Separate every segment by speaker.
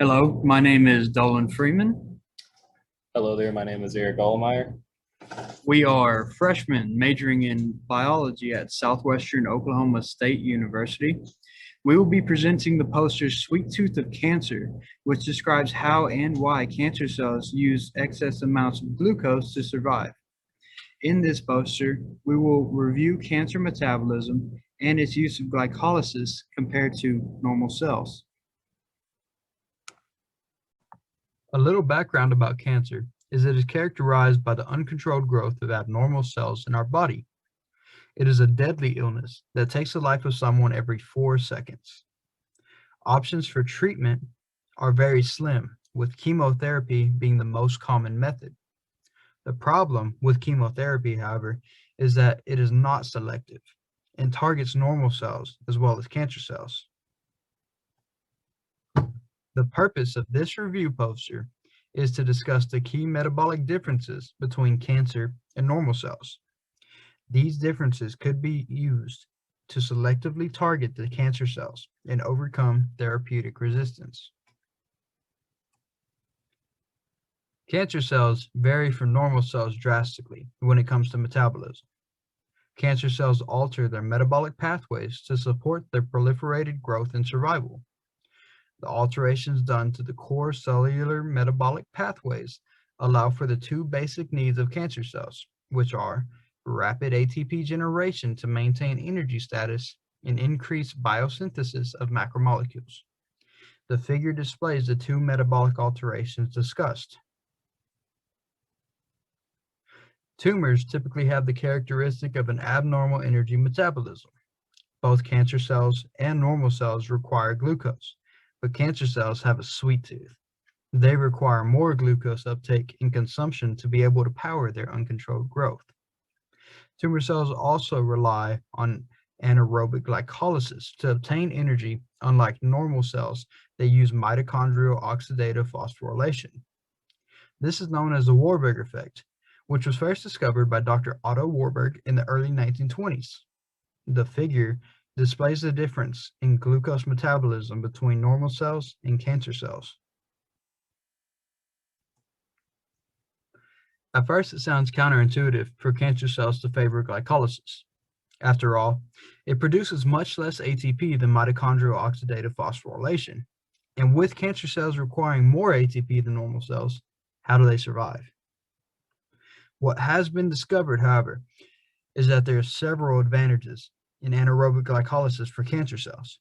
Speaker 1: Hello, my name is Dolen Freeman.
Speaker 2: Hello there, my name is Eric Ahlemeier.
Speaker 1: We are freshmen majoring in biology at Southwestern Oklahoma State University. We will be presenting the poster Sweet Tooth of Cancer, which describes how and why cancer cells use excess amounts of glucose to survive. In this poster, we will review cancer metabolism and its use of glycolysis compared to normal cells.
Speaker 3: A little background about cancer is it is characterized by the uncontrolled growth of abnormal cells in our body. It is a deadly illness that takes the life of someone every 4 seconds. Options for treatment are very slim, with chemotherapy being the most common method. The problem with chemotherapy, however, is that it is not selective and targets normal cells as well as cancer cells. The purpose of this review poster is to discuss the key metabolic differences between cancer and normal cells. These differences could be used to selectively target the cancer cells and overcome therapeutic resistance. Cancer cells vary from normal cells drastically when it comes to metabolism. Cancer cells alter their metabolic pathways to support their proliferated growth and survival. The alterations done to the core cellular metabolic pathways allow for the two basic needs of cancer cells, which are rapid ATP generation to maintain energy status and increased biosynthesis of macromolecules. The figure displays the two metabolic alterations discussed. Tumors typically have the characteristic of an abnormal energy metabolism. Both cancer cells and normal cells require glucose, but cancer cells have a sweet tooth. They require more glucose uptake and consumption to be able to power their uncontrolled growth. Tumor cells also rely on anaerobic glycolysis to obtain energy, unlike normal cells that use mitochondrial oxidative phosphorylation. This is known as the Warburg effect, which was first discovered by Dr. Otto Warburg in the early 1920s. The figure displays the difference in glucose metabolism between normal cells and cancer cells. At first, it sounds counterintuitive for cancer cells to favor glycolysis. After all, it produces much less ATP than mitochondrial oxidative phosphorylation. And with cancer cells requiring more ATP than normal cells, how do they survive? What has been discovered, however, is that there are several advantages in anaerobic glycolysis for cancer cells.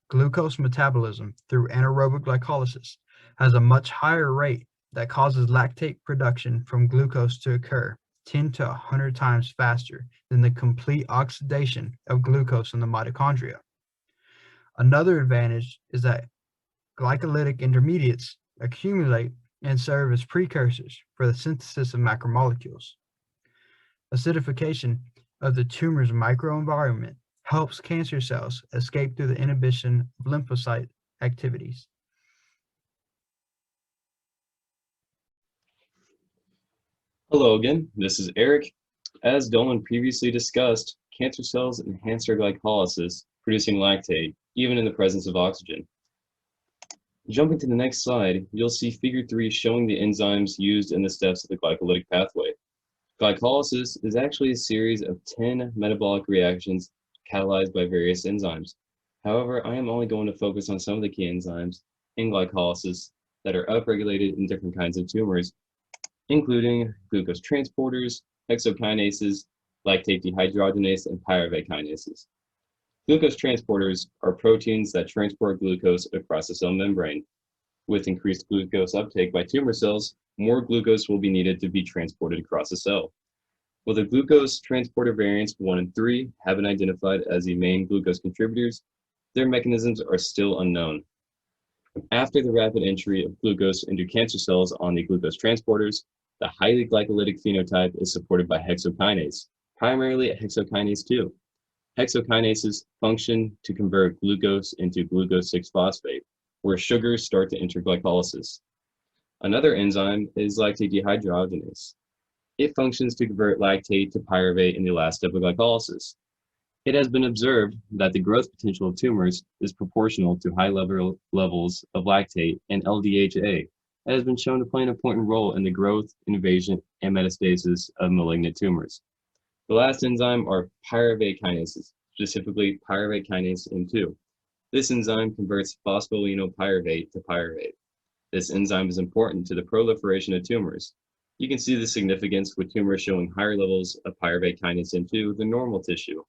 Speaker 3: Glucose metabolism through anaerobic glycolysis has a much higher rate that causes lactate production from glucose to occur 10 to 100 times faster than the complete oxidation of glucose in the mitochondria. Another advantage is that glycolytic intermediates accumulate and serve as precursors for the synthesis of macromolecules. Acidification of the tumor's microenvironment helps cancer cells escape through the inhibition of lymphocyte activities.
Speaker 2: Hello again, this is Eric. As Dolen previously discussed, cancer cells enhance their glycolysis, producing lactate, even in the presence of oxygen. Jumping to the next slide, you'll see figure 3 showing the enzymes used in the steps of the glycolytic pathway. Glycolysis is actually a series of 10 metabolic reactions catalyzed by various enzymes. However, I am only going to focus on some of the key enzymes in glycolysis that are upregulated in different kinds of tumors, including glucose transporters, hexokinases, lactate dehydrogenase, and pyruvate kinases. Glucose transporters are proteins that transport glucose across the cell membrane. With increased glucose uptake by tumor cells, more glucose will be needed to be transported across the cell. While the glucose transporter variants 1 and 3 have been identified as the main glucose contributors, their mechanisms are still unknown. After the rapid entry of glucose into cancer cells on the glucose transporters, the highly glycolytic phenotype is supported by hexokinase, primarily hexokinase 2. Hexokinases function to convert glucose into glucose 6-phosphate, where sugars start to enter glycolysis. Another enzyme is lactate dehydrogenase. It functions to convert lactate to pyruvate in the last step of glycolysis. It has been observed that the growth potential of tumors is proportional to high levels of lactate and LDHA. It has been shown to play an important role in the growth, invasion, and metastasis of malignant tumors. The last enzyme are pyruvate kinases, specifically pyruvate kinase M2. This enzyme converts phospholinopyruvate to pyruvate. This enzyme is important to the proliferation of tumors. You can see the significance with tumors showing higher levels of pyruvate kinase M2 than normal tissue.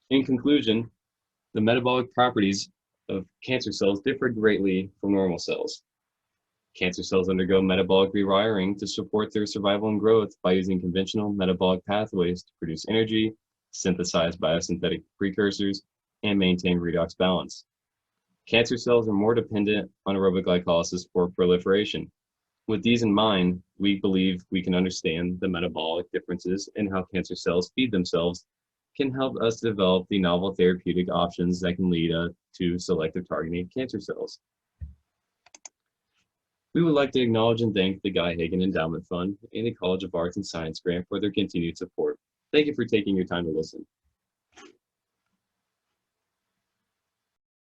Speaker 2: In conclusion, the metabolic properties of cancer cells differ greatly from normal cells. Cancer cells undergo metabolic rewiring to support their survival and growth by using conventional metabolic pathways to produce energy, synthesize biosynthetic precursors, and maintain redox balance. Cancer cells are more dependent on aerobic glycolysis for proliferation. With these in mind, we believe we can understand the metabolic differences in how cancer cells feed themselves can help us develop the novel therapeutic options that can lead to selective targeting of cancer cells. We would like to acknowledge and thank the Guy Hagen Endowment Fund and the College of Arts and Science Grant for their continued support. Thank you for taking your time to listen.